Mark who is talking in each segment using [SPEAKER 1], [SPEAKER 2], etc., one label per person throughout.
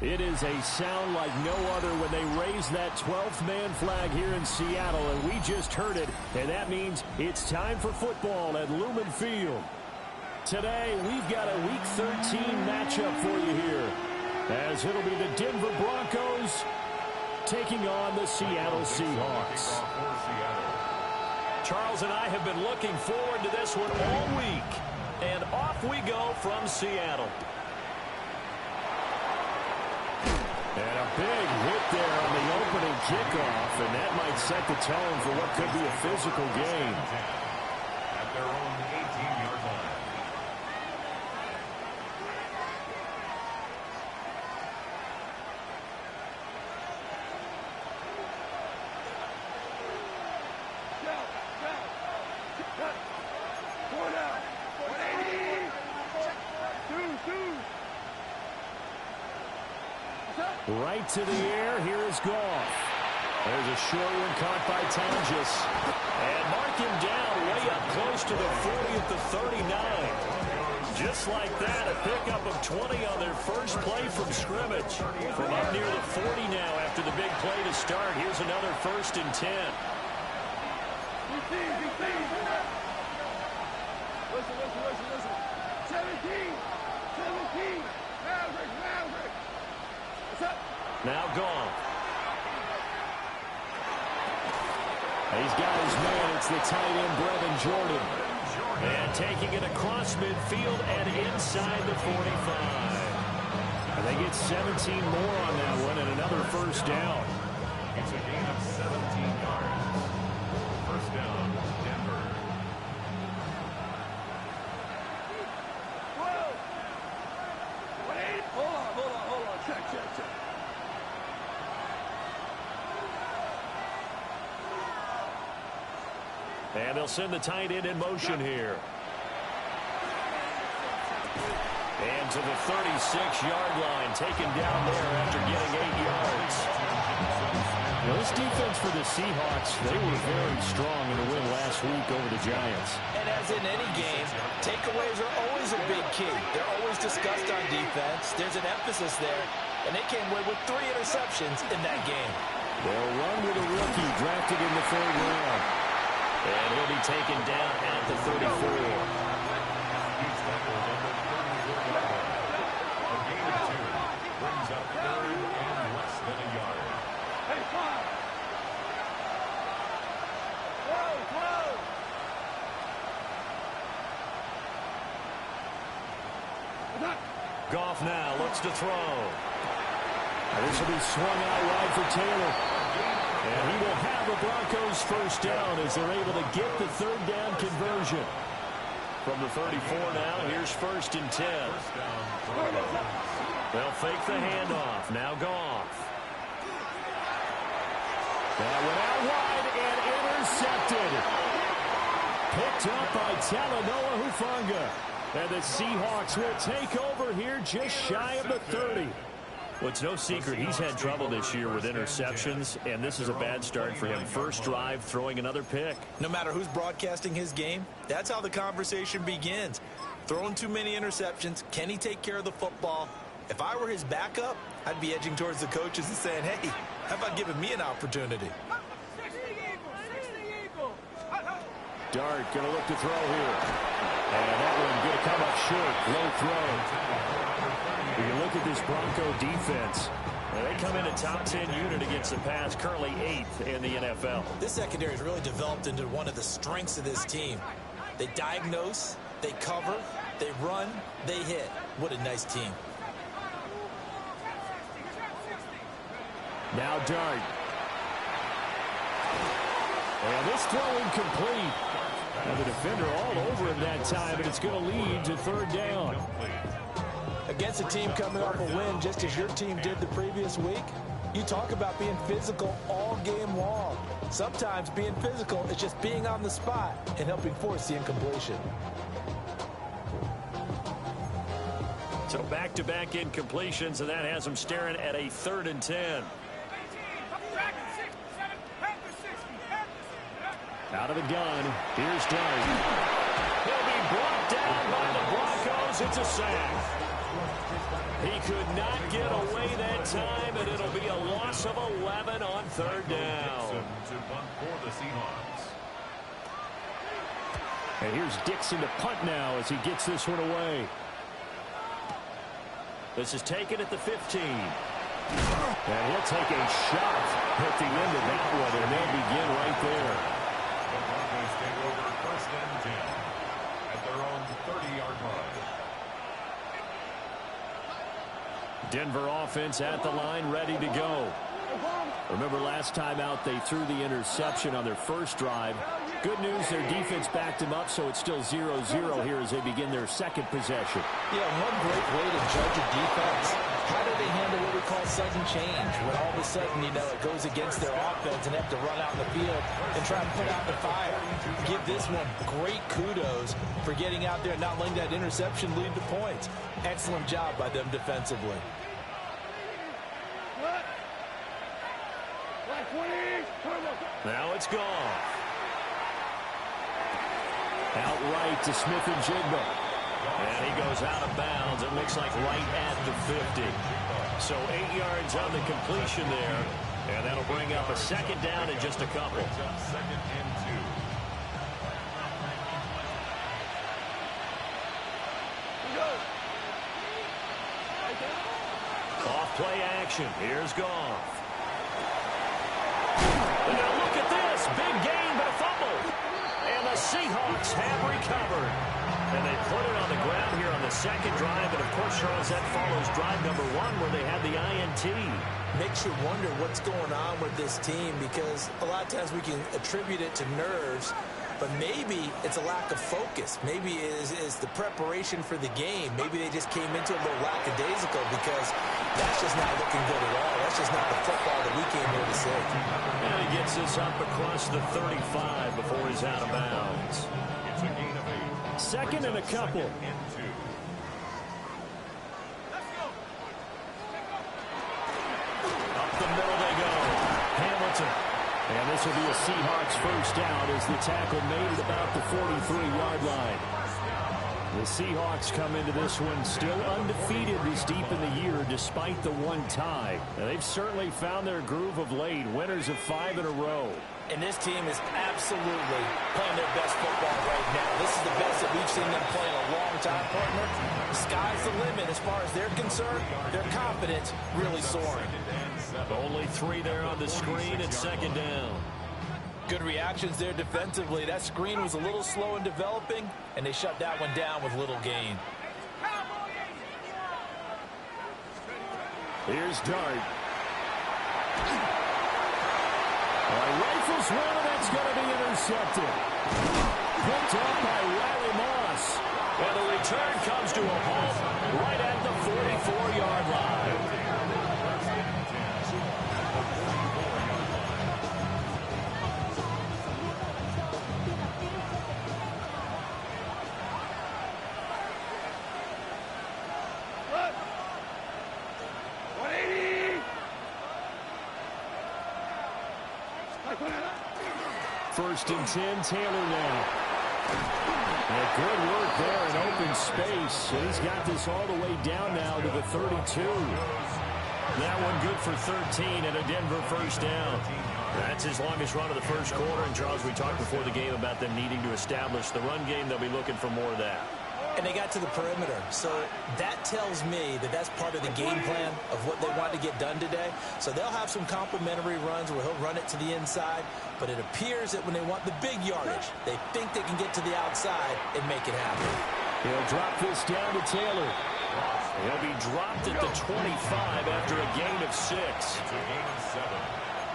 [SPEAKER 1] It is a sound like no other when they raise that 12th man flag here in Seattle, and we just heard it, and that means it's time for football at Lumen Field. Today, we've got a Week 13 matchup for you here, as it'll be the Denver Broncos taking on the Seattle Seahawks. Charles and I have been looking forward to this one all week, and off we go from Seattle. And a big hit there on the opening kickoff, and that might set the tone for what could be a physical game.
[SPEAKER 2] At their own 18-yard line.
[SPEAKER 1] Right to the air. Here is Goff. There's a short one caught by Tonjes. And mark him down way up close to the 40 at the 39. Just like that, a pickup of 20 on their first play from scrimmage. From up near the 40 now after the big play to start. Here's another 1st and 10.
[SPEAKER 3] Listen. 17. Maverick.
[SPEAKER 1] Now gone. He's got his man. It's the tight end, Brevin Jordan. And taking it across midfield and inside the 45. And they get 17 more on that one and another 1st down.
[SPEAKER 2] It's a gain of 17 yards. 1st down, Denver.
[SPEAKER 3] Hold on. Check.
[SPEAKER 1] And they'll send the tight end in motion here. And to the 36-yard line, taken down there after getting 8 yards. Well, this defense for the Seahawks, they were very strong in the win last week over the Giants.
[SPEAKER 4] And as in any game, takeaways are always a big key. They're always discussed on defense. There's an emphasis there, and they came away with 3 interceptions in that game.
[SPEAKER 1] They'll run with a rookie drafted in the 3rd round. And he'll be taken down at the 34.
[SPEAKER 2] He's tackled at the 34-yard line. A gain of 2 brings up 3rd and less than a yard.
[SPEAKER 3] Hey, fire! Whoa!
[SPEAKER 1] Goff now looks to throw. This will be swung out wide for Taylor. And he will have the Broncos 1st down as they're able to get the 3rd down conversion. From the 34 now, here's 1st and 10. They'll fake the handoff. Now Goff. That went out wide and intercepted. Picked up by Talanoa Hufanga. And the Seahawks will take over here just shy of the 30. Well, it's no secret he's had trouble this year with interceptions, and this is a bad start for him. First drive, throwing another pick.
[SPEAKER 4] No matter who's broadcasting his game, that's how the conversation begins. Throwing too many interceptions, can he take care of the football? If I were his backup, I'd be edging towards the coaches and saying, hey, how about giving me an opportunity?
[SPEAKER 1] Dart going to look to throw here. And that one going to come up short. Low throw. When you look at this Bronco defense, they come in a top 10 unit against the pass, currently 8th in the NFL.
[SPEAKER 4] This secondary has really developed into one of the strengths of this team. They diagnose, they cover, they run, they hit. What a nice team.
[SPEAKER 1] Now Dart. And this throw incomplete. And the defender all over him that time, and it's going to lead to 3rd down.
[SPEAKER 4] Against a team coming off a win just as your team did the previous week, you talk about being physical all game long. Sometimes being physical is just being on the spot and helping force the incompletion.
[SPEAKER 1] So back-to-back incompletions, and that has them staring at a 3rd and 10. Out of the gun, here's Dart. He'll be brought down by the Broncos. It's a sack. He could not get away that time, and it'll be a loss of 11 on third down.
[SPEAKER 2] To punt for the Seahawks.
[SPEAKER 1] And here's Dixon to punt now as he gets this one away. This is taken at the 15. And he'll take a shot at the end of that one, and they'll begin right there.
[SPEAKER 2] The Broncos take over 1st and 10 at their own 30-yard line.
[SPEAKER 1] Denver offense at the line, ready to go. Remember last time out they threw the interception on their first drive. Good news, their defense backed them up, so it's still 0-0 here as they begin their second possession.
[SPEAKER 4] Yeah, one great way to judge a defense. How do they handle what we call sudden change? When all of a sudden, you know, it goes against their offense and they have to run out in the field and try and put out the fire. Give this one great kudos for getting out there and not letting that interception lead to points. Excellent job by them defensively.
[SPEAKER 1] Now it's gone. Outright to Smith-Njigba. And he goes out of bounds. It looks like right at the 50. So 8 yards on the completion there. And that'll bring up a second down in just a couple.
[SPEAKER 2] Brings up 2nd and 2.
[SPEAKER 1] Off play action. Here's Goff. And now look at this. Big gain, but a fumble. And the Seahawks have recovered. And they put it on the ground here on the second drive. And, of course, Charles, that follows drive number 1 where they had the INT.
[SPEAKER 4] Makes you wonder what's going on with this team because a lot of times we can attribute it to nerves, but maybe it's a lack of focus. Maybe it is the preparation for the game. Maybe they just came into it a little lackadaisical because that's just not looking good at all. That's just not the football that we came here to see.
[SPEAKER 1] And he gets this up across the 35 before he's out of bounds.
[SPEAKER 2] It's a gain of 8.
[SPEAKER 1] Second and a couple.
[SPEAKER 2] 2nd and 2.
[SPEAKER 1] Up the middle they go. Hamilton. And this will be a Seahawks first down as the tackle made at about the 43-yard line. The Seahawks come into this one still undefeated this deep in the year despite the one tie. Now, they've certainly found their groove of late, winners of 5 in a row.
[SPEAKER 4] And this team is absolutely playing their best football right now. This is the best that we've seen them play in a long time, partner. The sky's the limit as far as they're concerned. Their confidence really soaring.
[SPEAKER 1] Only 3 there on the screen at second down.
[SPEAKER 4] Good reactions there defensively. That screen was a little slow in developing, and they shut that one down with little gain.
[SPEAKER 1] Here's Dart. Rifles one, and that's going to be intercepted. Picked up by Riley Moss. And the return comes to a halt right at the 44-yard line. First and 10, Taylor now. And good work there in open space. And he's got this all the way down now to the 32. That one good for 13 and a Denver first down. That's his longest run of the first quarter. And, Charles, we talked before the game about them needing to establish the run game. They'll be looking for more of that.
[SPEAKER 4] And they got to the perimeter. So that tells me that that's part of the game plan of what they want to get done today. So they'll have some complimentary runs where he'll run it to the inside. But it appears that when they want the big yardage, they think they can get to the outside and make it happen.
[SPEAKER 1] He'll drop this down to Taylor. He'll be dropped at the 25 after a gain of 6.
[SPEAKER 2] It's a gain of 7.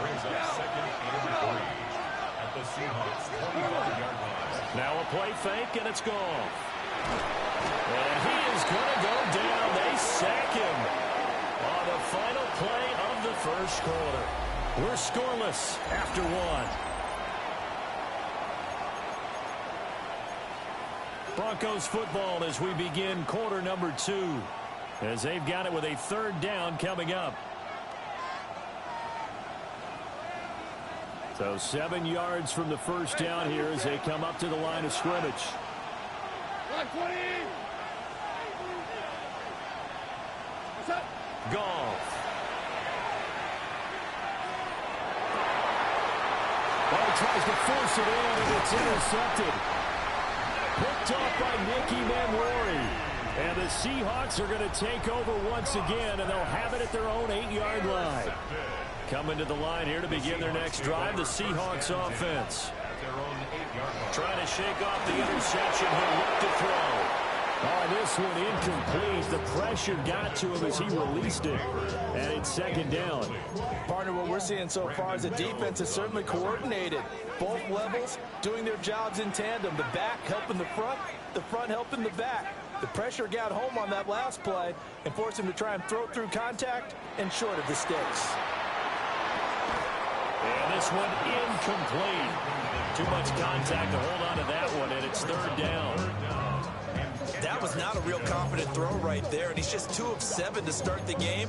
[SPEAKER 2] Brings up 2nd and 3 at the Seahawks 25-yard line.
[SPEAKER 1] Now a play fake, and it's gone. And he is going to go down. They sack him on the final play of the first quarter. We're scoreless after 1. Broncos football as we begin quarter number 2. As they've got it with a third down coming up. So 7 yards from the first down here as they come up to the line of scrimmage. Golf. Well, he tries to force it in, and it's intercepted. Picked off by Nicky Manwari. And the Seahawks are going to take over once again, and they'll have it at their own 8-yard line. Coming to the line here to begin their next drive, the Seahawks offense. Trying to shake off the interception. He'll look to throw. Oh, this one incomplete. The pressure got to him as he released it. And it's second down.
[SPEAKER 4] Partner, what we're seeing so far is the defense is certainly coordinated. Both levels doing their jobs in tandem. The back helping the front helping the back. The pressure got home on that last play and forced him to try and throw through contact and short of the sticks.
[SPEAKER 1] And this one incomplete. Too much contact to hold on to that one, and it's third down.
[SPEAKER 4] That was not a real confident throw right there, and he's just 2 of 7 to start the game.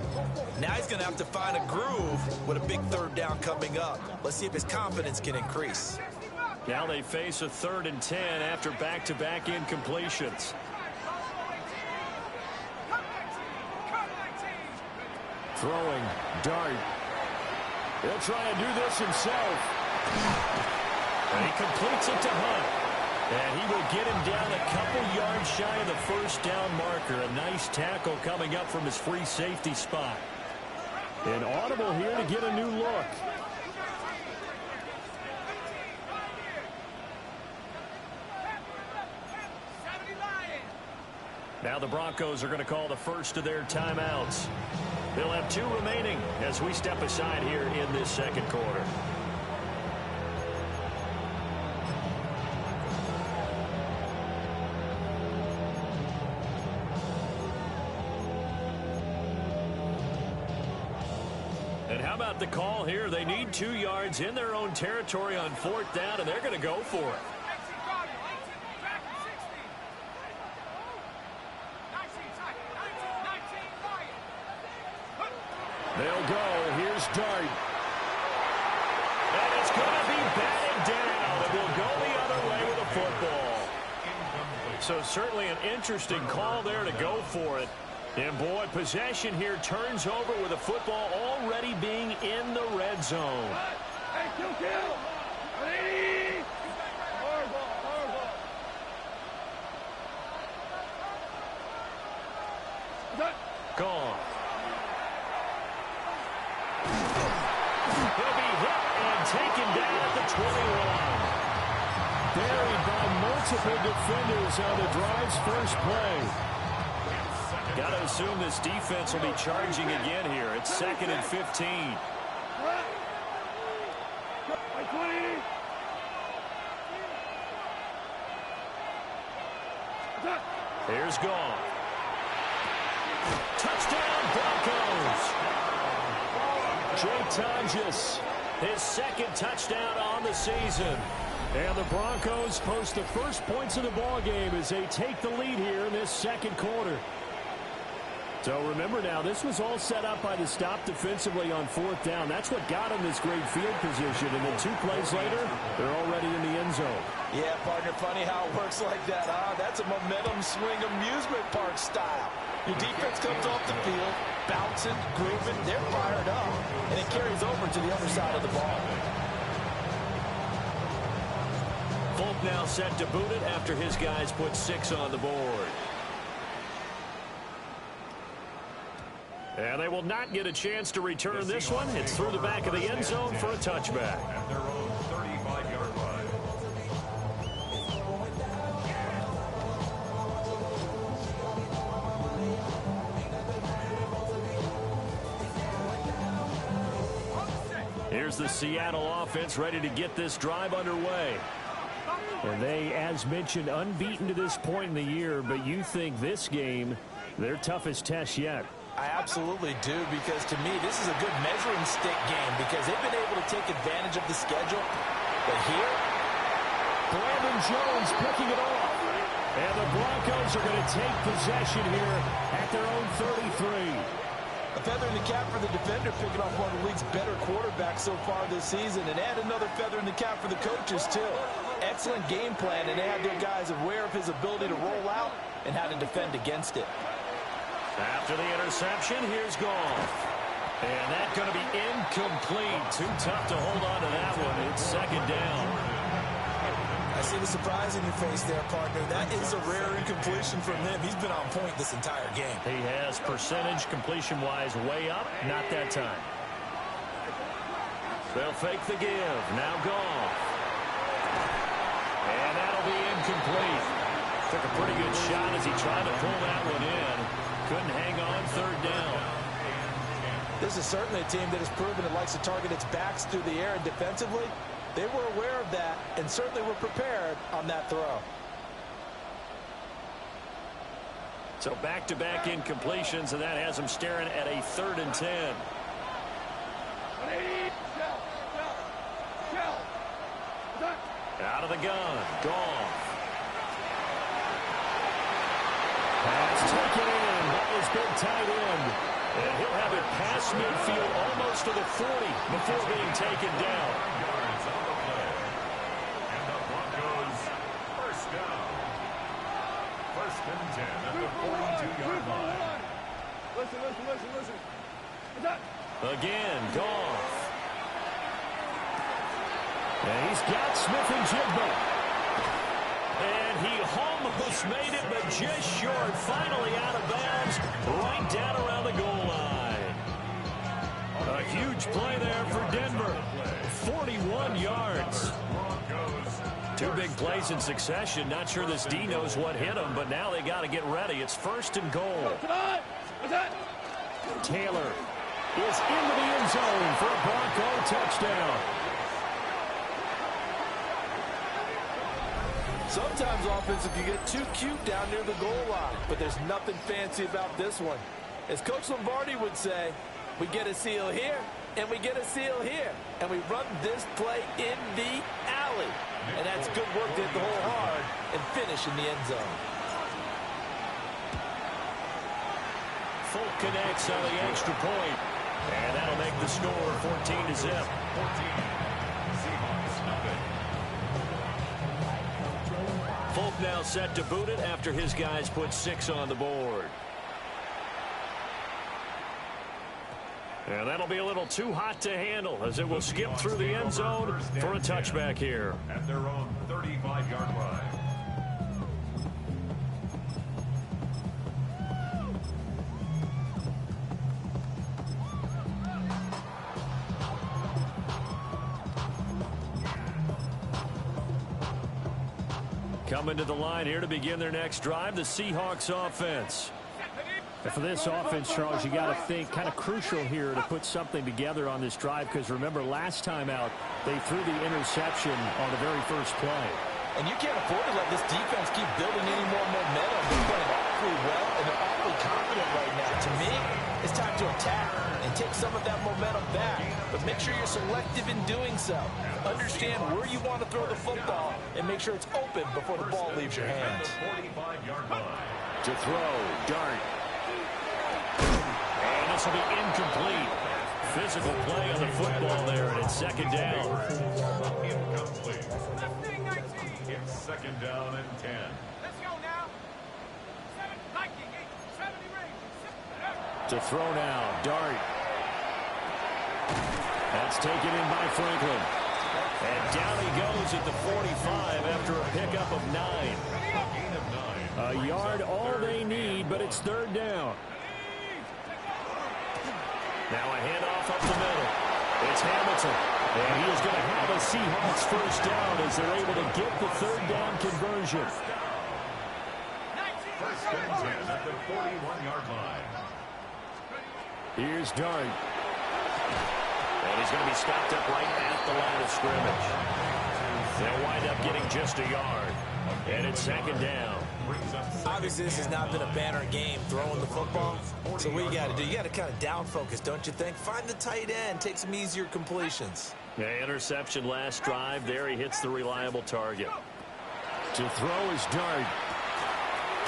[SPEAKER 4] Now he's going to have to find a groove with a big third down coming up. Let's see if his confidence can increase.
[SPEAKER 1] Now they face a 3rd and 10 after back-to-back incompletions. Throwing, Dart. He'll try and do this himself. And he completes it to Hunt. And he will get him down a couple yards shy of the first down marker. A nice tackle coming up from his free safety spot. An audible here to get a new look. Now the Broncos are going to call the first of their timeouts. They'll have 2 remaining as we step aside here in this second quarter. And how about the call here? They need 2 yards in their own territory on 4th down, and they're going to go for it. They'll go. Here's Dart. And it's going to be batted down. It will go the other way with a football. So certainly an interesting call there to go for it. And boy, possession here turns over with a football already being in the red zone.
[SPEAKER 3] Hey, kill. Ready? Hardball.
[SPEAKER 1] Gone. He'll be hit and taken down at the 21. Buried by multiple defenders on the drive's first play. Got to assume this defense will be charging again here. It's 2nd and 15. Here's Gone. Touchdown, Broncos. Jay Tonjes, his 2nd touchdown on the season. And the Broncos post the first points of the ball game as they take the lead here in this second quarter. So remember now, this was all set up by the stop defensively on 4th down. That's what got them this great field position. And then 2 plays later, they're already in the end zone.
[SPEAKER 4] Yeah, partner, funny how it works like that, huh? That's a momentum swing amusement park style. Your defense comes off the field, bouncing, grooving, they're fired up, and it carries over to the other side of the ball.
[SPEAKER 1] Folk now set to boot it after his guys put 6 on the board. And they will not get a chance to return this one. It's through the back of the end zone for a touchback.
[SPEAKER 2] At their own 35-yard line.
[SPEAKER 1] Here's the Seattle offense ready to get this drive underway. And they, as mentioned, unbeaten to this point in the year, but you think this game, their toughest test yet.
[SPEAKER 4] I absolutely do, because to me, this is a good measuring stick game because they've been able to take advantage of the schedule. But here,
[SPEAKER 1] Brandon Jones picking it off. And the Broncos are going to take possession here at their own 33.
[SPEAKER 4] A feather in the cap for the defender, picking off one of the league's better quarterbacks so far this season, and add another feather in the cap for the coaches, too. Excellent game plan, and they had their guys aware of his ability to roll out and how to defend against it.
[SPEAKER 1] After the interception, here's Goff. And that's going to be incomplete. Too tough to hold on to that one. It's second down.
[SPEAKER 4] I see the surprise in your face there, partner. That is a rare incompletion from him. He's been on point this entire game.
[SPEAKER 1] He has percentage completion-wise way up. Not that time. They'll fake the give. Now Goff. And that'll be incomplete. Took a pretty good shot as he tried to pull that one in. Couldn't hang on third down.
[SPEAKER 4] This is certainly a team that has proven it likes to target its backs through the air, and defensively, they were aware of that and certainly were prepared on that throw.
[SPEAKER 1] So back-to-back incompletions, and that has them staring at a 3rd and 10. Out of the gun, Goff. Pass taken in by his big tight end. And he'll have it past midfield almost to the 40 before being taken down.
[SPEAKER 2] And the Broncos first down. 1st and 10 at the 42-yard line.
[SPEAKER 3] Listen.
[SPEAKER 1] Again, Goff. And he's got Smith and Jigba. And he almost made it, but just short. Finally out of bounds, right down around the goal line. A huge play there for Denver. 41 yards. 2 big plays in succession. Not sure this D knows what hit him, but now they got to get ready. It's 1st and goal. Taylor is into the end zone for a Bronco touchdown.
[SPEAKER 4] Sometimes offensive can get too cute down near the goal line, but there's nothing fancy about this one. As Coach Lombardi would say, we get a seal here, and we get a seal here, and we run this play in the alley. And that's good work to hit the hole hard and finish in the end zone.
[SPEAKER 1] Folk connects on the extra point, and that'll make the score 14-0.
[SPEAKER 2] 14. Seahawks nothing.
[SPEAKER 1] Folk now set to boot it after his guys put 6 on the board. And that'll be a little too hot to handle as it will skip through the end zone for a touchback here.
[SPEAKER 2] At their own 35-yard line.
[SPEAKER 1] Coming to the line here to begin their next drive, the Seahawks offense.
[SPEAKER 5] And for this offense, Charles, you got to think kind of crucial here to put something together on this drive, because remember last time out they threw the interception on the very first play.
[SPEAKER 4] And you can't afford to let this defense keep building any more momentum. They're playing awfully well, and they're awfully confident right now. To me, it's time to attack and take some of that momentum back. But make sure you're selective in doing so. Understand where you want to throw the football and make sure it's open before the ball leaves your hands.
[SPEAKER 2] 45-yard line.
[SPEAKER 1] To throw, Dart. And this will be incomplete. Physical play on the football there, and it's 2nd down.
[SPEAKER 2] Incomplete. It's 2nd down and 10.
[SPEAKER 3] Let's go now. 70 range.
[SPEAKER 1] To throw now, Dart. That's taken in by Franklin. And down he goes at the 45 after a pickup of 9.
[SPEAKER 2] Gain of 9.
[SPEAKER 1] A yard all they need, but it's 3rd down. Now a handoff up the middle. It's Hamilton. And he is going to have a Seahawks first down as they're able to get the 3rd down conversion.
[SPEAKER 2] 1st and 10 at the 41-yard line.
[SPEAKER 1] Here's Dart. And he's going to be stopped up right at the line of scrimmage. They'll wind up getting just a yard. And it's 2nd down.
[SPEAKER 4] Obviously, this has not been a banner game throwing the football. So what you got to do, you got to kind of down focus, don't you think? Find the tight end, take some easier completions.
[SPEAKER 1] Yeah, interception last drive. There he hits the reliable target. To throw is Dart.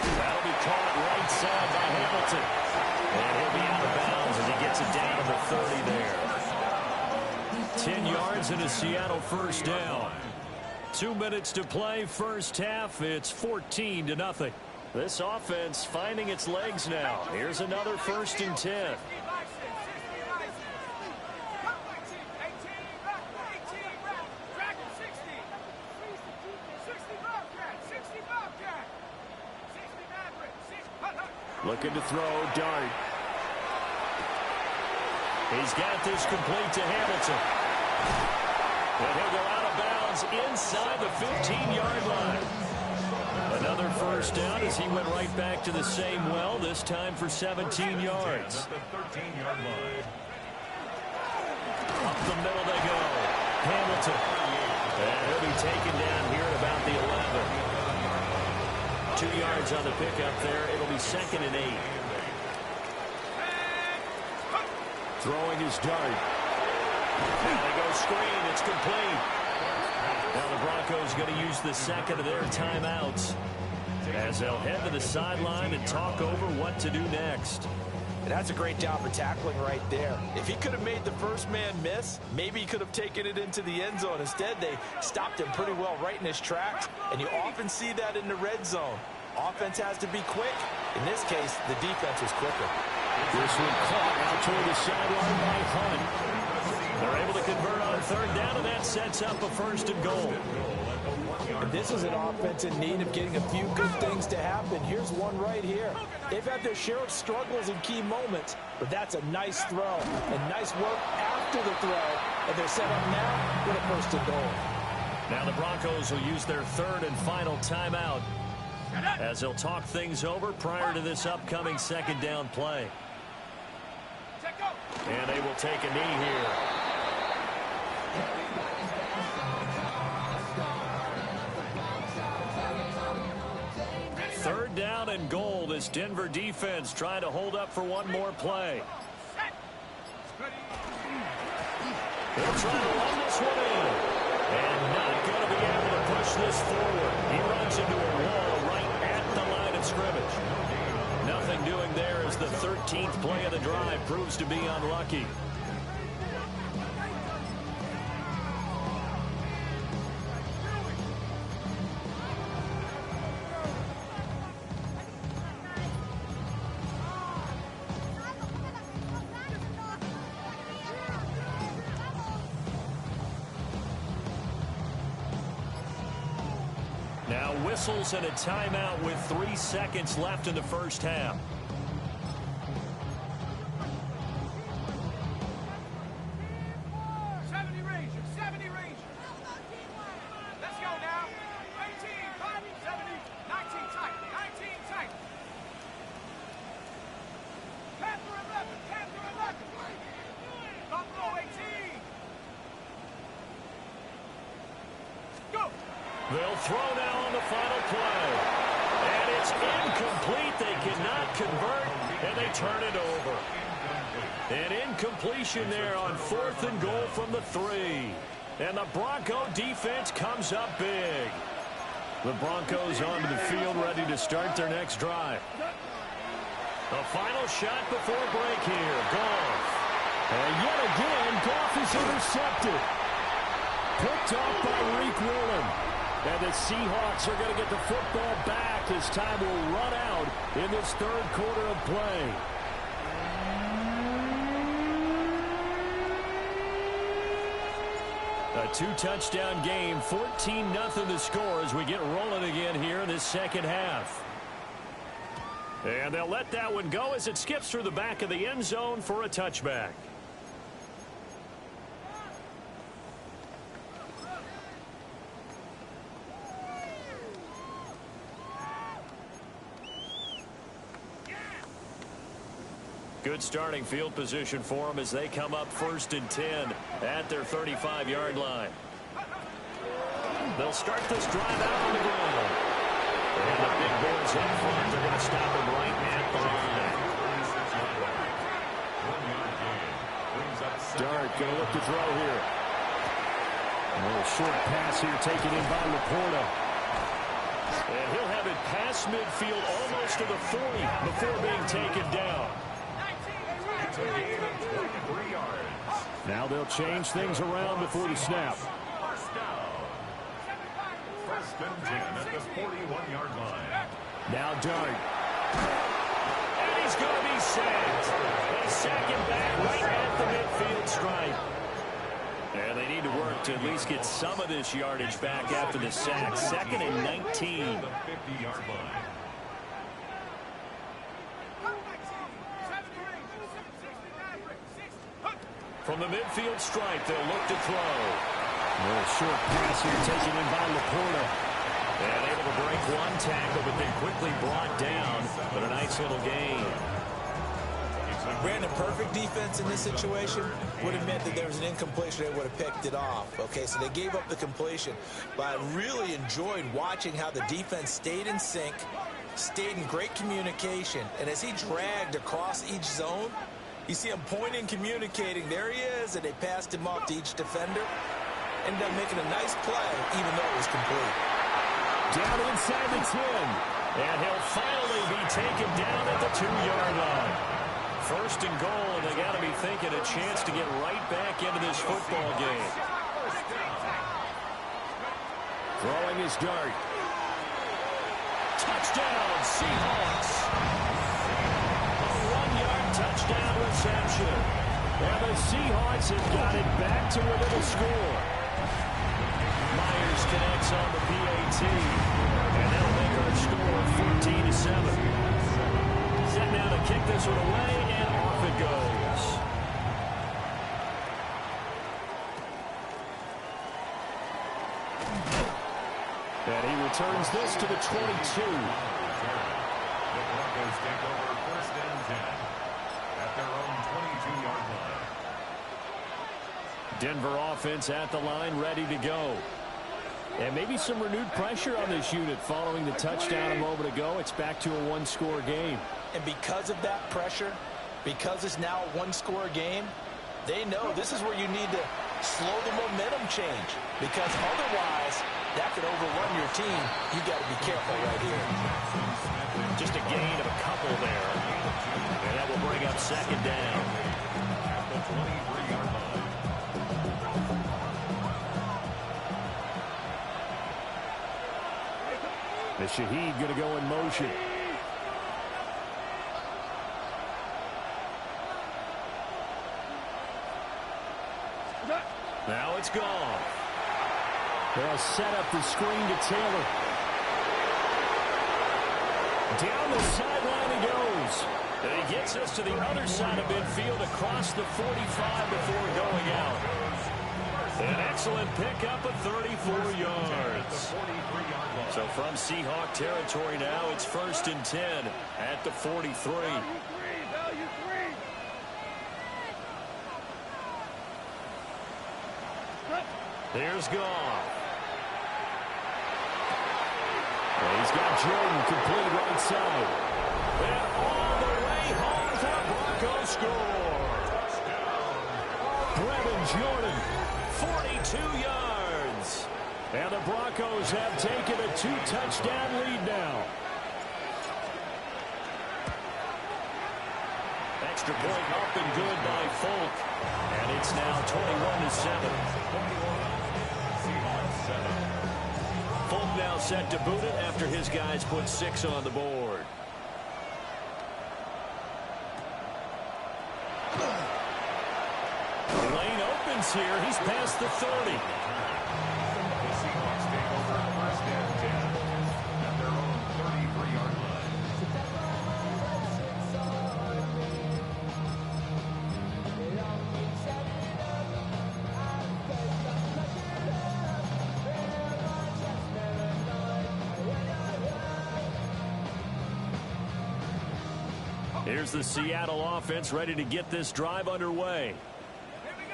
[SPEAKER 1] That'll be caught right side by Hamilton. And he'll be out of bounds as he gets it down to the 30 there. 10 yards and a Seattle first down. 2 minutes to play first half. It's 14-0. This offense finding its legs now. Here's another 1st and 10. Looking to throw, Dart. He's got this complete to Hamilton. And he'll go out of bounds inside the 15-yard line. Another 1st down as he went right back to the same well, this time for 17 yards.
[SPEAKER 2] At the 13-yard line.
[SPEAKER 1] Up the middle they go. Hamilton. And he'll be taken down here at about the 11. 2 yards on the pickup there. It'll be 2nd and 8. Throwing his Dart. Now they go screen. It's complete. Now the Broncos going to use the 2nd of their timeouts as they'll head to the sideline and talk over what to do next.
[SPEAKER 4] And that's a great job of tackling right there. If he could have made the first man miss, maybe he could have taken it into the end zone. Instead, they stopped him pretty well right in his tracks, and you often see that in the red zone. Offense has to be quick. In this case, the defense was quicker.
[SPEAKER 1] This one caught out toward the sideline by Hunt. They're able to convert on 3rd down, and that sets up a 1st and goal.
[SPEAKER 4] And this is an offense in need of getting a few good things to happen. Here's one right here. They've had their share of struggles in key moments, but that's a nice throw and nice work after the throw. And they're set up now with a 1st and goal.
[SPEAKER 1] Now the Broncos will use their 3rd and final timeout as they'll talk things over prior to this upcoming 2nd down play. And they will take a knee here. Third down and goal. This Denver defense trying to hold up for one more play. They'll try to run this one in. And not going to be able to push this forward. He runs into a wall right at the line of scrimmage. Nothing doing there as the 13th play of the drive proves to be unlucky. Now whistles and a timeout with 3 seconds left in the first half. They'll throw now on the final play. And it's incomplete. They cannot convert, and they turn it over. An incompletion there on 4th and goal from the 3. And the Bronco defense comes up big. The Broncos onto the field ready to start their next drive. The final shot before break here. Goff. And yet again, Goff is intercepted. Picked off by Reek Willen. And the Seahawks are going to get the football back as time will run out in this 3rd quarter of play. A 2-touchdown game, 14-0 the score as we get rolling again here in this 2nd half. And they'll let that one go as it skips through the back of the end zone for a touchback. Good starting field position for them as they come up 1st and 10 at their 35-yard line. They'll start this drive out on the ground. And the big boys up front are going to stop him right at the line. Dart going to look to throw here. A little short pass here taken in by Laporta. And he'll have it past midfield almost to the 40 before being taken down. Now they'll change things around before the snap.
[SPEAKER 2] First and 10 at the 41-yard line.
[SPEAKER 5] Now Dart. And he's going to be sacked. They sack him back right at the midfield stripe. And they need to work to at least get some of this yardage back after the sack. 2nd and 19.
[SPEAKER 2] The 50-yard line.
[SPEAKER 5] From the midfield stripe, they'll look to throw. A little short pass here taken in by Laporta. And able to break one tackle, but then quickly brought down. But a nice little gain.
[SPEAKER 4] Brandon, perfect defense in this situation would have meant that there was an incompletion. They would have picked it off. Okay, so they gave up the completion. But I really enjoyed watching how the defense stayed in sync, stayed in great communication. And as he dragged across each zone, you see him pointing, communicating. There he is, and they passed him off to each defender. Ended up making a nice play, even though it was complete.
[SPEAKER 5] Down inside the 10. And he'll finally be taken down at the 2-yard line. 1st and goal, and they got to be thinking a chance to get right back into this football game. Throwing his Dart. Touchdown, Seahawks. A 1-yard touchdown reception. And the Seahawks have got it back to within a score. Myers connects on the PAT. And that'll make our score 14-7. Set now to kick this one away, and off it goes. And he returns this to the 22.
[SPEAKER 2] The Broncos take over 1st and 10 at their own 22-yard line.
[SPEAKER 5] Denver offense at the line, ready to go. And maybe some renewed pressure on this unit following the touchdown a moment ago. It's back to a 1-score game.
[SPEAKER 4] And because of that pressure, because it's now a 1-score game, they know this is where you need to slow the momentum change. Because otherwise, that could overrun your team. You got to be careful right here.
[SPEAKER 5] Just a gain of a couple there. And that will bring up 2nd down.
[SPEAKER 2] At the 23-yard line.
[SPEAKER 5] The Shaheed going to go in motion. Now it's gone. They'll set up the screen to Taylor. Down the sideline he goes. And he gets us to the other side of midfield across the 45 before going out. An excellent pickup of 34 yards. So from Seahawk territory now, it's 1st and 10 at the 43. There's Goff. And he's got Jordan complete right side. And all the way home for the Broncos score. Brevin Jordan, 42 yards. And the Broncos have taken a 2-touchdown lead now. Extra point up and good by Folk. And it's now 21-7. Folk now set to boot it after his guys put 6 on the board. The lane opens here. He's past the 30.
[SPEAKER 2] The Seahawks take over 1st and 10 at their own 33-yard line.
[SPEAKER 5] Here's the Seattle offense ready to get this drive underway.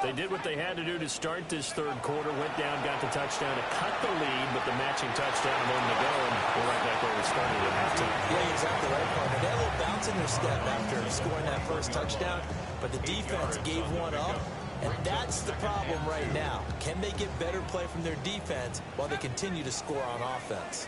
[SPEAKER 5] They did what they had to do to start this 3rd quarter. Went down, got the touchdown to cut the lead, but the matching touchdown a moment ago, and we're right back where we started at halftime.
[SPEAKER 4] Yeah, exactly right, partner. They had a little bounce in their step after scoring that first touchdown, but the defense gave one up, and that's the problem right now. Can they get better play from their defense while they continue to score on offense?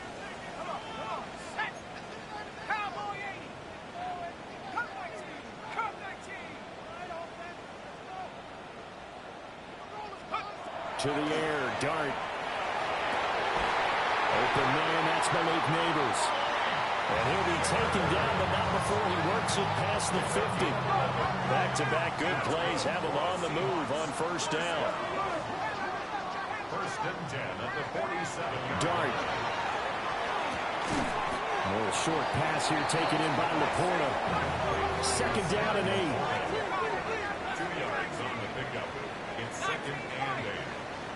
[SPEAKER 5] To the air, Dart. Open man, that's Malik Neighbors. And he'll be taken down, but not before he works it past the 50. Back-to-back good plays have him on the move on first down.
[SPEAKER 2] First and 10 at the 47.
[SPEAKER 5] Dart. A little short pass here taken in by Laporta. Second down and 8.
[SPEAKER 2] 2 yards on the pickup. It's second and 8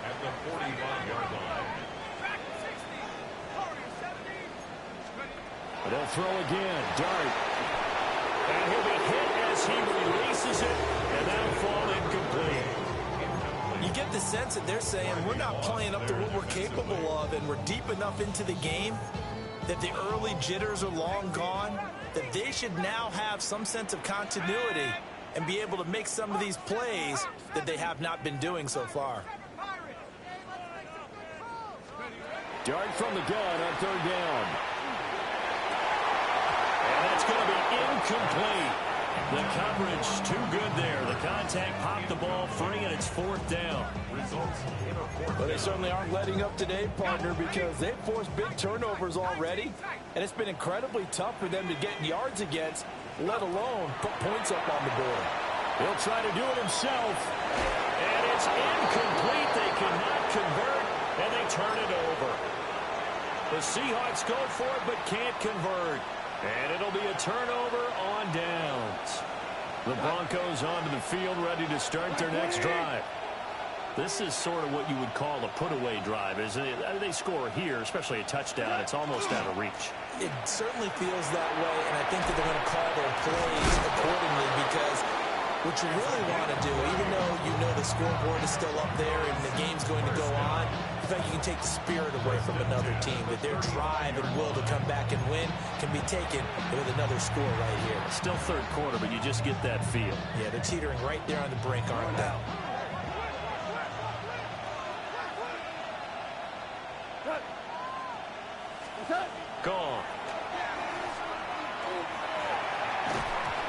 [SPEAKER 2] at the 45-yard line.
[SPEAKER 5] They'll throw again. Dart. And he'll be hit as he releases it, and that'll fall incomplete.
[SPEAKER 4] You get the sense that they're saying we're not playing up to what we're capable of, and we're deep enough into the game that the early jitters are long gone, that they should now have some sense of continuity and be able to make some of these plays that they have not been doing so far.
[SPEAKER 5] Dart from the gun on third down. And that's going to be incomplete. The coverage too good there. The contact popped the ball free, and it's fourth down.
[SPEAKER 4] Well, they certainly aren't letting up today, partner, because they've forced big turnovers already, and it's been incredibly tough for them to get yards against, let alone put points up on the board.
[SPEAKER 5] He'll try to do it himself, and it's incomplete. They cannot convert, and they turn it over. The Seahawks go for it, but can't convert. And it'll be a turnover on downs. The Broncos onto the field, ready to start their next drive. This is sort of what you would call a put-away drive, isn't it? They score here, especially a touchdown. It's almost out of reach.
[SPEAKER 4] It certainly feels that way, and I think that they're going to call their plays accordingly, because what you really want to do, even though you know the scoreboard is still up there and the game's going to go on, in fact, you can take the spirit away from another team, that their drive and will to come back and win can be taken with another score right here.
[SPEAKER 5] Still third quarter, but you just get that feel.
[SPEAKER 4] Yeah, they're teetering right there on the brink, aren't they?
[SPEAKER 5] Gone.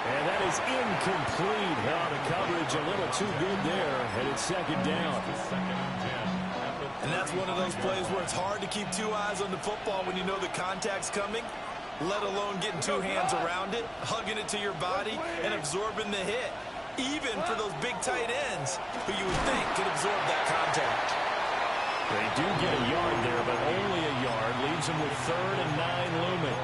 [SPEAKER 5] And that is incomplete. Now the coverage a little too good there, and it's second down.
[SPEAKER 4] And that's one of those plays where it's hard to keep two eyes on the football when you know the contact's coming, let alone getting two hands around it, hugging it to your body, and absorbing the hit. Even for those big tight ends who you would think could absorb that contact.
[SPEAKER 5] They do get a yard there, but only a yard. Leaves them with 3rd and 9 looming.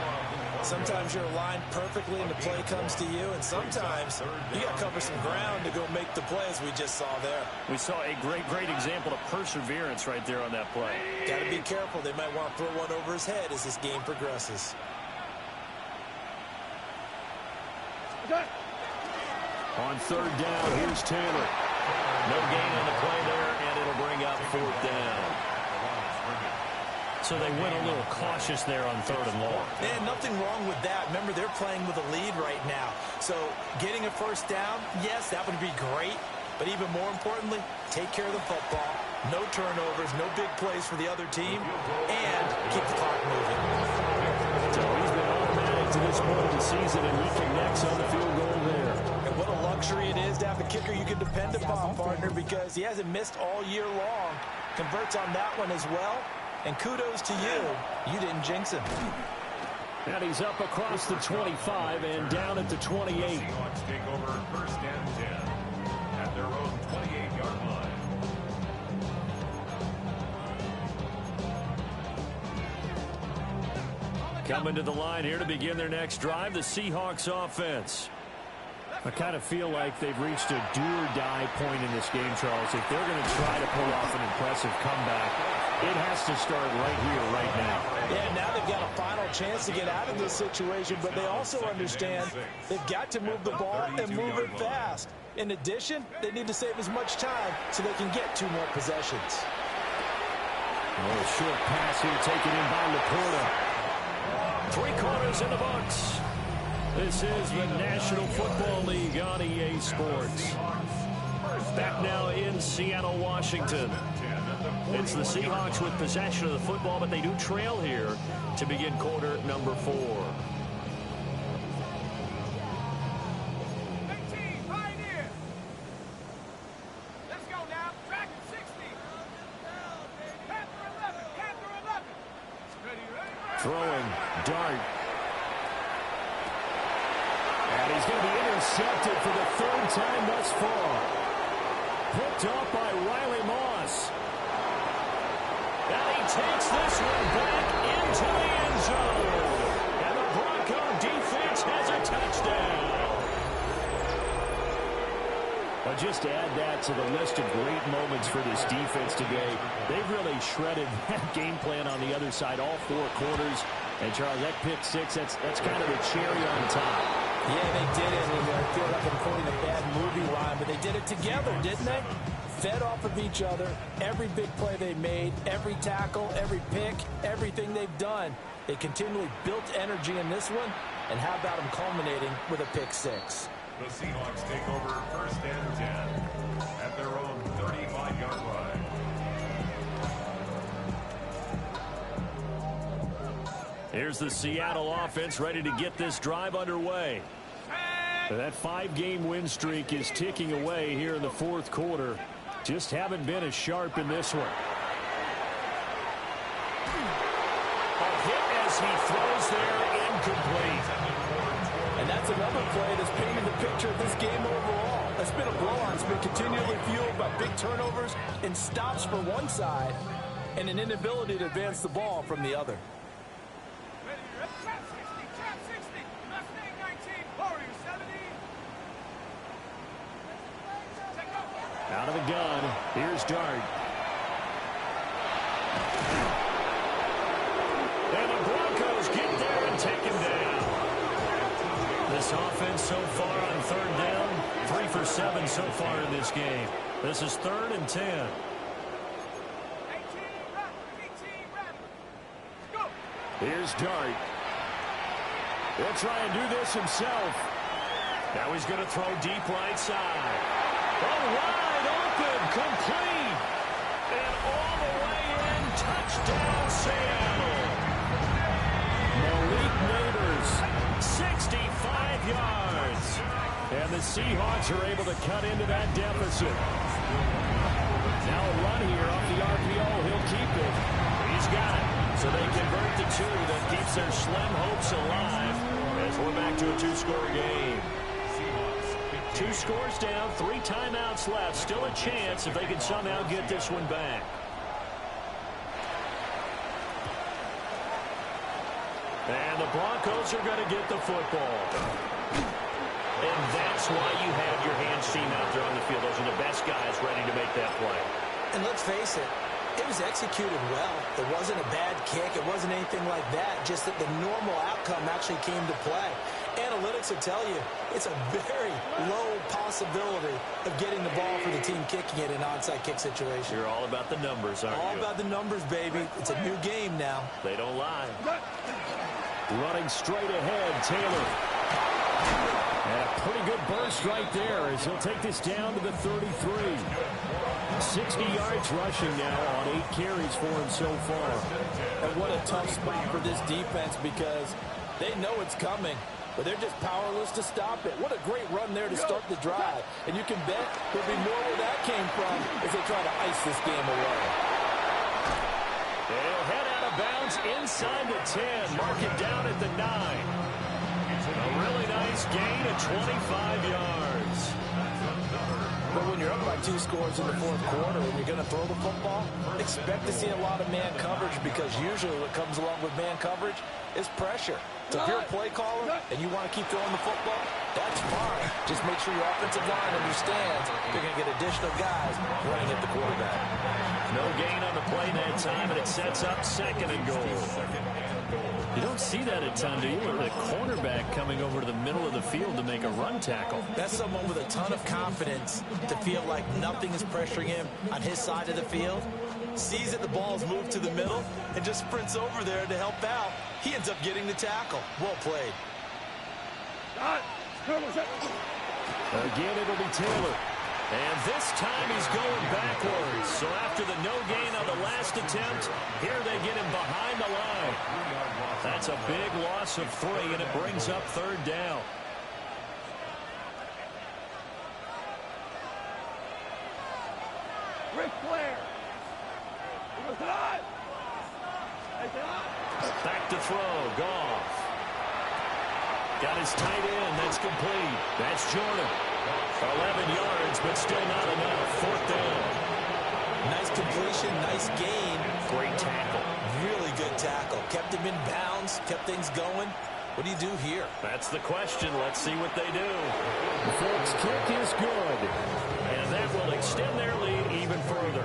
[SPEAKER 4] Sometimes you're aligned perfectly and the play comes to you, and sometimes you got to cover some ground to go make the play, as we just saw there.
[SPEAKER 5] We saw a great example of perseverance right there on that play.
[SPEAKER 4] Got to be careful. They might want to throw one over his head as this game progresses.
[SPEAKER 5] On third down, here's Taylor. No gain on the play there, and it'll bring up fourth down. So they went a little cautious there on 3rd and long.
[SPEAKER 4] And nothing wrong with that. Remember, they're playing with a lead right now. So getting a first down, yes, that would be great. But even more importantly, take care of the football. No turnovers, no big plays for the other team, and keep the clock moving.
[SPEAKER 5] So he's been automatic to this point of the season, and he connects on the field goal there.
[SPEAKER 4] And what a luxury it is to have a kicker you can depend upon, partner, because he hasn't missed all year long. Converts on that one as well. And kudos to you. You didn't jinx him.
[SPEAKER 5] And he's up across the 25 and down at the 28.
[SPEAKER 2] Seahawks take over first and 10 at their own 28-yard line.
[SPEAKER 5] Coming to the line here to begin their next drive, the Seahawks offense. I kind of feel like they've reached a do-or-die point in this game, Charles. If they're going to try to pull off an impressive comeback, it has to start right here, right now.
[SPEAKER 4] Yeah, now they've got a final chance to get out of this situation, but they also understand they've got to move the ball and move it fast. In addition, they need to save as much time so they can get 2 more possessions.
[SPEAKER 5] A little short pass here taken in by Laporta. 3 quarters in the books. This is the National Football League on EA Sports. Back now in Seattle, Washington. It's the Seahawks with possession of the football, but they do trail here to begin quarter number 4.
[SPEAKER 3] 18, Pioneer. Let's go now. Track at 60. Panther 11. Panther 11. Ready, ready.
[SPEAKER 5] Throwing, Dart.
[SPEAKER 1] And he's going to be intercepted for the third time thus far. Picked off by Riley Moss. And he takes this one back into the end zone. And the Bronco defense has a touchdown. Well, just to add that to the list of great moments for this defense today, they've really shredded that game plan on the other side, all four quarters. And, Charles, that pick six, that's kind of the cherry on top.
[SPEAKER 4] Yeah, they did it. And I feel like I'm quoting a bad movie line, but they did it together, didn't they? Fed off of each other, every big play they made, every tackle, every pick, everything they've done. They continually built energy in this one, and how about them culminating with a pick six?
[SPEAKER 2] The Seahawks take over first and 10 at their own 35-yard line.
[SPEAKER 1] Here's the Seattle offense ready to get this drive underway. That 5-game win streak is ticking away here in the fourth quarter. Just haven't been as sharp in this one. A hit as he throws there, incomplete.
[SPEAKER 4] And that's another play that's painted the picture of this game overall. It's been a blowout. It's been continually fueled by big turnovers and stops for one side and an inability to advance the ball from the other.
[SPEAKER 3] Trap 60, Mustang 19, Warrior 70.
[SPEAKER 1] Out of the gun, here's Dart. And the Broncos get there and take him down. This offense so far on third down, 3 for 7 so far in this game. This is 3rd and 10.
[SPEAKER 3] 18 rep. Go.
[SPEAKER 1] Here's Dart. He'll try and do this himself. Now he's going to throw deep right side. Oh, wide open, complete. And all the way in, touchdown Seattle. Malik Neighbors, 65 yards. And the Seahawks are able to cut into that deficit. Now a run here off the RPO. He'll keep it. He's got it. So they convert the 2 that keeps their slim hopes alive as we're back to a 2-score game. 2 scores down, 3 timeouts left. Still a chance if they can somehow get this one back. And the Broncos are going to get the football. And that's why you have your hands team out there on the field. Those are the best guys ready to make that play.
[SPEAKER 4] And let's face it, it was executed well. It wasn't a bad kick. It wasn't anything like that. Just that the normal outcome actually came to play. Analytics will tell you it's a very low possibility of getting the ball for the team kicking it in an onside kick situation.
[SPEAKER 1] You're all about the numbers, aren't you?
[SPEAKER 4] All about the numbers, baby. It's a new game now.
[SPEAKER 1] They don't lie. Running straight ahead, Taylor. And a pretty good burst right there as he'll take this down to the 33. 60 yards rushing now on 8 carries for him so far.
[SPEAKER 4] And what a tough spot for this defense because they know it's coming, but they're just powerless to stop it. What a great run there to start the drive. And you can bet there'll be more where that came from as they try to ice this game away.
[SPEAKER 1] They'll head out of bounds inside the 10. Mark it down at the 9. A really nice gain of 25 yards.
[SPEAKER 4] But when you're up by 2 scores in the fourth quarter and you're going to throw the football, expect to see a lot of man coverage because usually what comes along with man coverage is pressure. So if you're a play caller and you want to keep throwing the football, that's fine. Just make sure your offensive line understands you're going to get additional guys running at the quarterback.
[SPEAKER 1] No gain on the play that time, and it sets up 2nd and goal. You don't see that a ton, do you? The cornerback coming over to the middle of the field to make a run tackle.
[SPEAKER 4] That's someone with a ton of confidence to feel like nothing is pressuring him on his side of the field. Sees that the ball's moved to the middle and just sprints over there to help out. He ends up getting the tackle. Well played.
[SPEAKER 1] Again, it'll be Taylor. And this time he's going backwards. So after the no gain on the last attempt, here they get him behind the line. That's a big loss of 3, and it brings up 3rd down.
[SPEAKER 3] Ric Flair.
[SPEAKER 1] Back to throw, Goff.
[SPEAKER 5] Got his tight end. That's complete. That's Jordan. 11 yards, but still not enough. Fourth down.
[SPEAKER 4] Nice completion, nice gain.
[SPEAKER 5] Great tackle.
[SPEAKER 4] Really good tackle. Kept him in bounds, kept things going. What do you do here?
[SPEAKER 5] That's the question. Let's see what they do.
[SPEAKER 1] The Folks kick is good.
[SPEAKER 5] And that will extend their lead even further.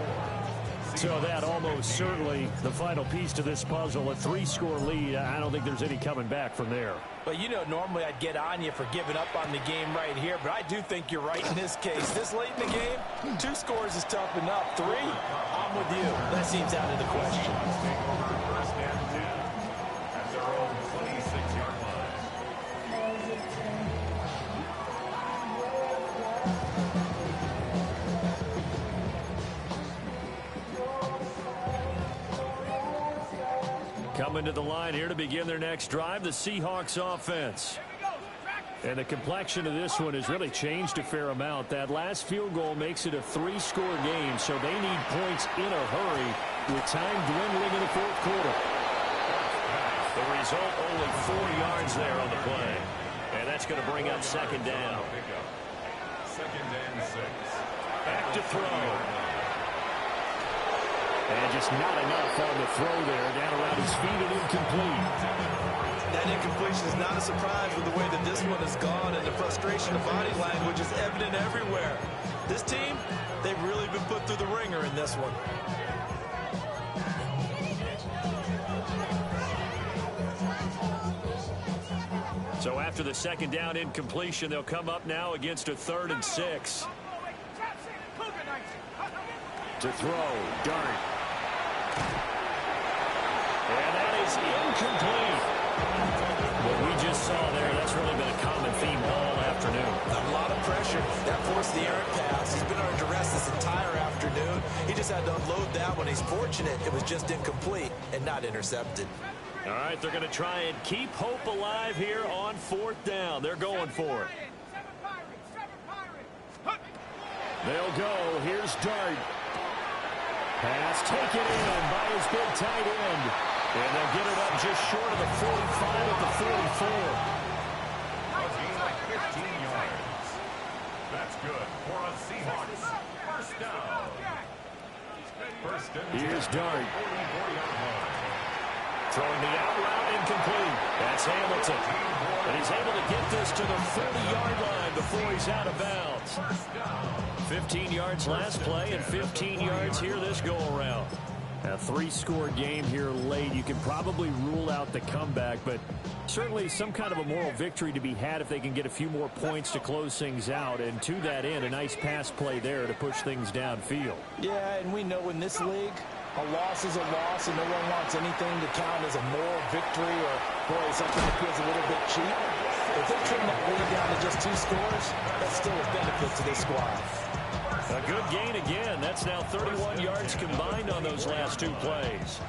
[SPEAKER 1] So that almost certainly the final piece to this puzzle, a 3-score lead. I don't think there's any coming back from there.
[SPEAKER 4] But, you know, normally I'd get on you for giving up on the game right here, but I do think you're right in this case. This late in the game, 2 scores is tough enough. 3, I'm with you. That seems out of the question.
[SPEAKER 2] First and 10 at their own 26-yard line.
[SPEAKER 1] Coming to the line here to begin their next drive, the Seahawks offense. And the complexion of this one has really changed a fair amount. That last field goal makes it a 3-score game, so they need points in a hurry with time dwindling in the fourth quarter.
[SPEAKER 5] The result, only 4 yards there on the play. And that's going to bring up second down.
[SPEAKER 2] Second and 6.
[SPEAKER 5] Back to throw.
[SPEAKER 1] And just not enough on the throw there. Down around his feet and incomplete.
[SPEAKER 4] That incompletion is not a surprise with the way that this one has gone, and the frustration of body language is evident everywhere. This team, they've really been put through the ringer in this one.
[SPEAKER 1] So after the second down incompletion, they'll come up now against a 3rd and 6. To throw, Dart. And that is incomplete. What we just saw there, that's really been a common theme all afternoon.
[SPEAKER 4] A lot of pressure. That forced the errant pass. He's been under duress this entire afternoon. He just had to unload that one. He's fortunate it was just incomplete and not intercepted.
[SPEAKER 5] All right, they're going to try and keep hope alive here on 4th down. They're going for it.
[SPEAKER 1] They'll go. Here's Dart. Pass taken in by his big tight end. And they'll get it up just short of the 45 at the 44.
[SPEAKER 2] A gain of 15 yards. That's good for a Seahawks. First down. First and 10.
[SPEAKER 1] Here's Dart.
[SPEAKER 2] 44-yard line.
[SPEAKER 5] Throwing the out route incomplete. That's Hamilton. And he's able to get this to the 30-yard line before he's out of bounds. 15 yards last play and 15 yards here this go-around. A 3-score game here late. You can probably rule out the comeback, but certainly some kind of a moral victory to be had if they can get a few more points to close things out. And to that end, a nice pass play there to push things downfield.
[SPEAKER 4] Yeah, and we know in this league, a loss is a loss, and no one wants anything to count as a moral victory or, boy, something that feels a little bit cheap. If they trim that lead down to just 2 scores, that's still a benefit to this squad.
[SPEAKER 5] A good gain again. That's now 31 yards combined on those last 2 plays.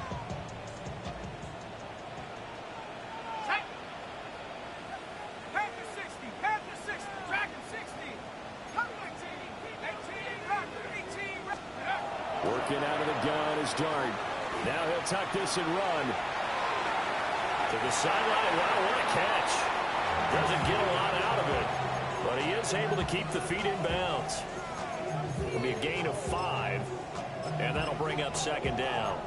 [SPEAKER 1] Working out of the gun is Dart. Now he'll tuck this and run.
[SPEAKER 5] To the sideline. Wow, what a catch. Doesn't get a lot out of it, but he is able to keep the feet in bounds. It'll be a gain of 5, and that'll bring up second down.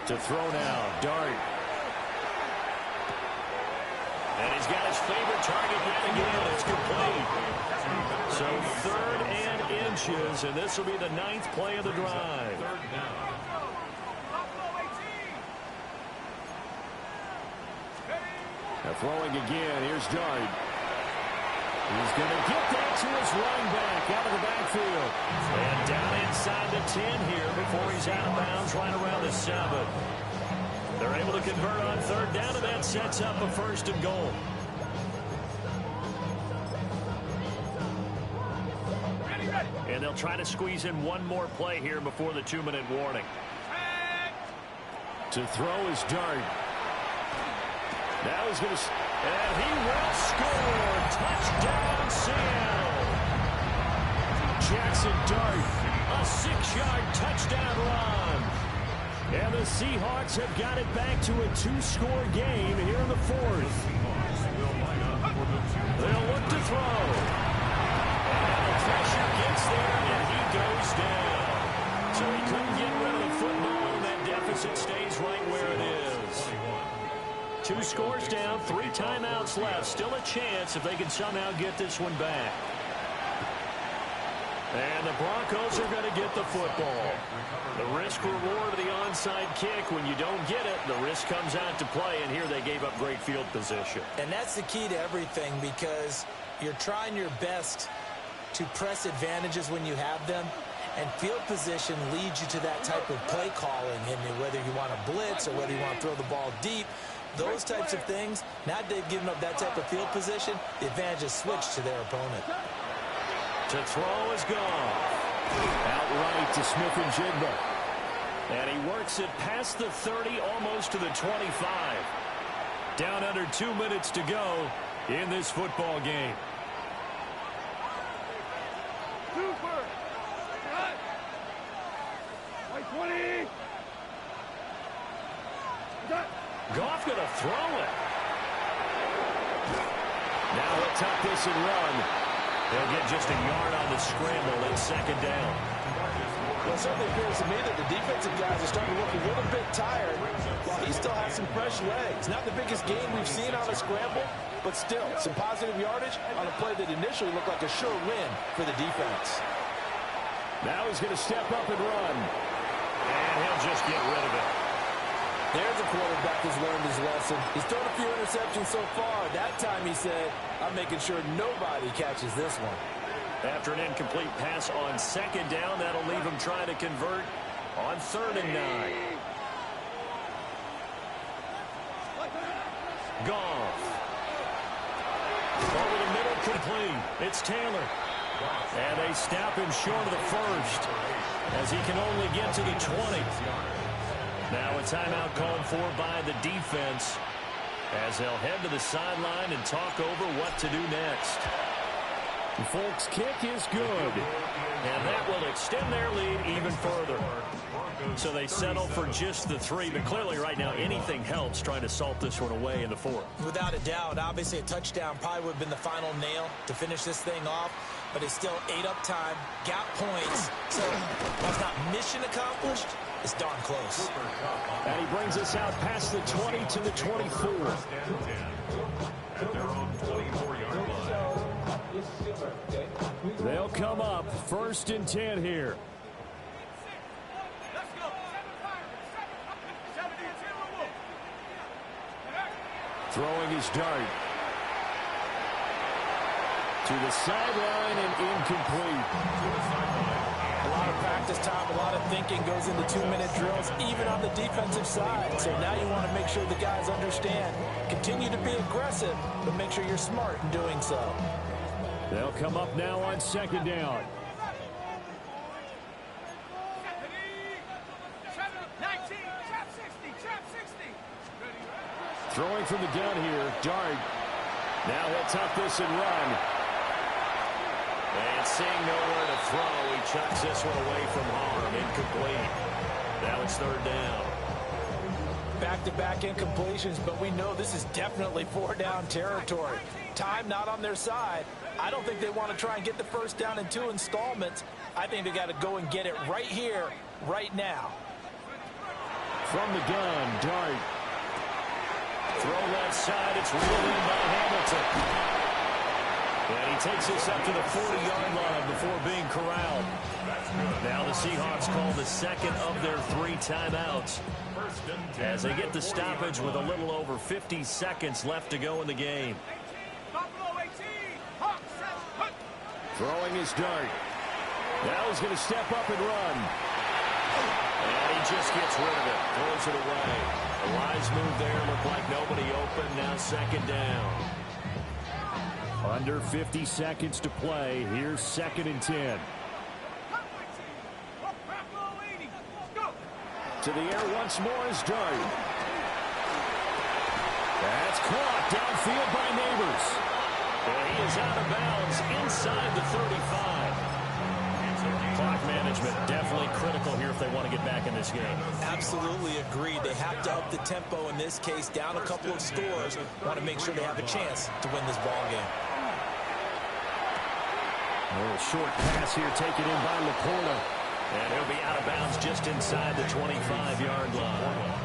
[SPEAKER 1] To throw now, Dart.
[SPEAKER 5] And he's got his favorite target yet again. It's complete. So 3rd and inches, and this will be the 9th play of the drive.
[SPEAKER 1] Now throwing again. Here's Dart. He's going to get that to his running back out of the backfield.
[SPEAKER 5] And down inside the 10 here before he's out of bounds right around the 7. They're able to convert on 3rd down, and that sets up a 1st and goal. And they'll try to squeeze in one more play here before the 2-minute warning.
[SPEAKER 1] To throw is Dart. Now he's going to... And he will score. Touchdown, Seattle. Jackson Dart, a 6-yard touchdown run. And the Seahawks have got it back to a 2-score game here in the fourth. They'll look to throw. And the pressure gets there, and he goes down. So he couldn't get rid of the football, and that deficit stays right where it is. 2 scores down, 3 timeouts left. Still a chance if they can somehow get this one back. And the Broncos are going to get the football. The risk-reward of the onside kick, when you don't get it, the risk comes out to play, and here they gave up great field position.
[SPEAKER 4] And that's the key to everything, because you're trying your best to press advantages when you have them, and field position leads you to that type of play calling, and whether you want to blitz or whether you want to throw the ball deep, those types of things, now they've given up that type of field position, the advantage is switched to their opponent.
[SPEAKER 1] To throw is gone. Outright to Smith-Njigba. And he works it past the 30, almost to the 25. Down under 2 minutes to go in this football game.
[SPEAKER 3] Super. Right 20.
[SPEAKER 1] Goff going to throw it. Now he'll tuck this and run. They'll get just a yard on the scramble and 2nd down.
[SPEAKER 4] Well, it certainly appears to me that the defensive guys are starting to look a little bit tired while he still has some fresh legs. Not the biggest gain we've seen on a scramble, but still some positive yardage on a play that initially looked like a sure win for the defense.
[SPEAKER 1] Now he's going to step up and run. And he'll just get rid of it.
[SPEAKER 4] There's a quarterback who's learned his lesson. He's thrown a few interceptions so far. That time he said, I'm making sure nobody catches this one.
[SPEAKER 1] After an incomplete pass on 2nd down, that'll leave him trying to convert on 3rd and 9. Goff. Over the middle, complete. It's Taylor. And they stop him short of the first as he can only get to the 20. Now a timeout called for by the defense as they'll head to the sideline and talk over what to do next. The Folks' kick is good, and that will extend their lead even further. So they settle for just the 3, but clearly right now anything helps trying to salt this one away in the 4th.
[SPEAKER 4] Without a doubt, obviously a touchdown probably would have been the final nail to finish this thing off, but it's still ate up time, got points, so while it's not mission accomplished, it's darn close.
[SPEAKER 1] And he brings us out past the 20 to the 24.
[SPEAKER 2] At their own 24-yard line.
[SPEAKER 1] They'll come up 1st and 10 here.
[SPEAKER 3] Let's go. 72.
[SPEAKER 1] Throwing his dart. To the sideline and incomplete.
[SPEAKER 4] A lot of practice time, a lot of thinking goes into 2-minute drills, even on the defensive side. So now you want to make sure the guys understand. Continue to be aggressive, but make sure you're smart in doing so.
[SPEAKER 1] They'll come up now on 2nd down.
[SPEAKER 3] 19. Trap 60.
[SPEAKER 1] Throwing from the gun here, Dart. Now he'll tuck this and run. And seeing nowhere to throw, he chucks this one away from harm. Incomplete. Now it's 3rd down.
[SPEAKER 4] Back-to-back incompletions, but we know this is definitely 4-down territory. Time not on their side. I don't think they want to try and get the 1st down in 2 installments. I think they got to go and get it right here, right now.
[SPEAKER 1] From the gun, Dart. Throw left side. It's reeled in by Hamilton. And he takes this up to the 40-yard line before being corralled. Now the Seahawks call the 2nd of their 3 timeouts as they get the stoppage with a little over 50 seconds left to go in the game. Throwing his dart. Now he's going to step up and run. And he just gets rid of it. Throws it away. A wise move there. Looked like nobody open. Now 2nd down. Under 50 seconds to play. Here's 2nd and 10. To the air once more is Dart. That's caught downfield by Neighbors. And he is out of bounds inside the 35.
[SPEAKER 5] Clock management definitely critical here if they want to get back in this game.
[SPEAKER 4] Absolutely agreed. They have to up the tempo in this case, down a couple of scores. Want to make sure they have a chance to win this ball game.
[SPEAKER 1] A little short pass here taken in by Laporta.
[SPEAKER 5] And he'll be out of bounds just inside the 25-yard line.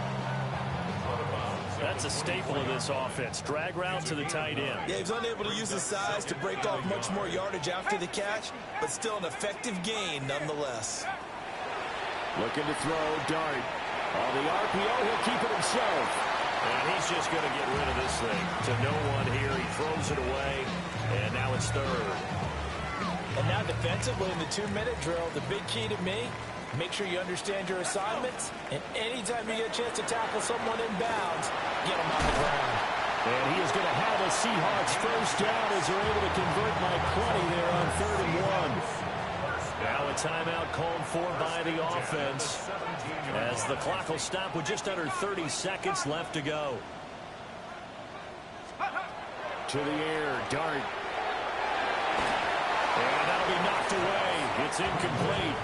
[SPEAKER 5] That's a staple of this offense. Drag route to the tight end.
[SPEAKER 4] Yeah, he's unable to use his size to break off much more yardage after the catch, but still an effective gain nonetheless.
[SPEAKER 1] Looking to throw, Dart. On the RPO, he'll keep it himself.
[SPEAKER 5] And he's just going to get rid of this thing to no one here. He throws it away, and now it's third.
[SPEAKER 4] And now defensively in the 2-minute drill, the big key to me, make sure you understand your assignments, and anytime you get a chance to tackle someone in bounds, get them on the ground.
[SPEAKER 1] And he is going to have a Seahawks first down as they're able to convert by 20 there on 3rd and 1.
[SPEAKER 5] Now a timeout called for by the offense as the clock will stop with just under 30 seconds left to go.
[SPEAKER 1] To the air, Dart.
[SPEAKER 5] And that'll be knocked away. It's incomplete.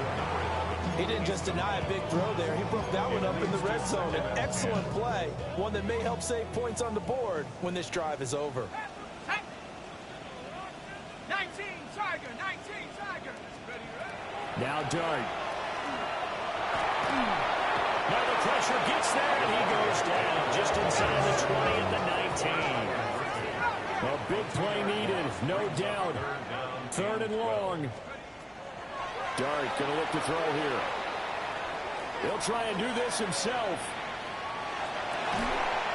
[SPEAKER 4] He didn't just deny a big throw there. He broke that one up in the red zone. An excellent play, one that may help save points on the board when this drive is over.
[SPEAKER 3] 19 Tiger, 19 Tiger. Ready, ready.
[SPEAKER 1] Now Dart.
[SPEAKER 5] Now the pressure gets there, and he goes down just inside the 20 at the 19.
[SPEAKER 1] A big play needed, no doubt. 3rd and long. Dart going to look to throw here. He'll try and do this himself.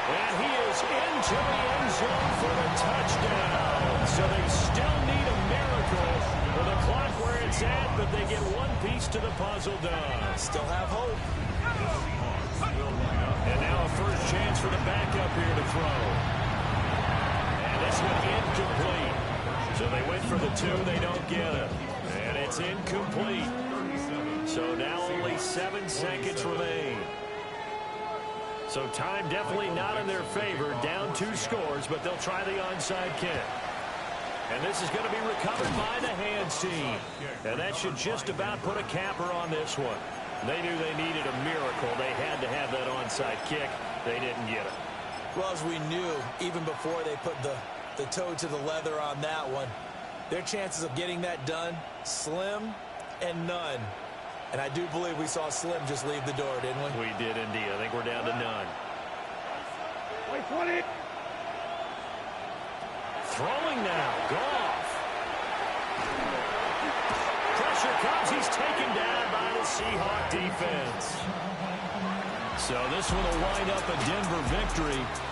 [SPEAKER 5] And he is into the end zone for the touchdown. So they still need a miracle with the clock where it's at, but they get one piece to the puzzle done.
[SPEAKER 4] Still have hope.
[SPEAKER 5] And now a first chance for the backup here to throw. And this one incomplete. So they went for the 2, they don't get it. And it's incomplete. So now only 7 seconds remain. So time definitely not in their favor. Down 2 scores, but they'll try the onside kick. And this is going to be recovered by the hands team. And that should just about put a capper on this one. They knew they needed a miracle. They had to have that onside kick. They didn't get it.
[SPEAKER 4] Well, as we knew, even before they put the toe to the leather on that one, their chances of getting that done, slim and none. And I do believe we saw Slim just leave the door, didn't we?
[SPEAKER 5] We did indeed. I think we're down to none.
[SPEAKER 3] Wait for it.
[SPEAKER 5] Throwing now. Goff. Pressure comes. He's taken down by the Seahawk defense. So this one will wind up a Denver victory.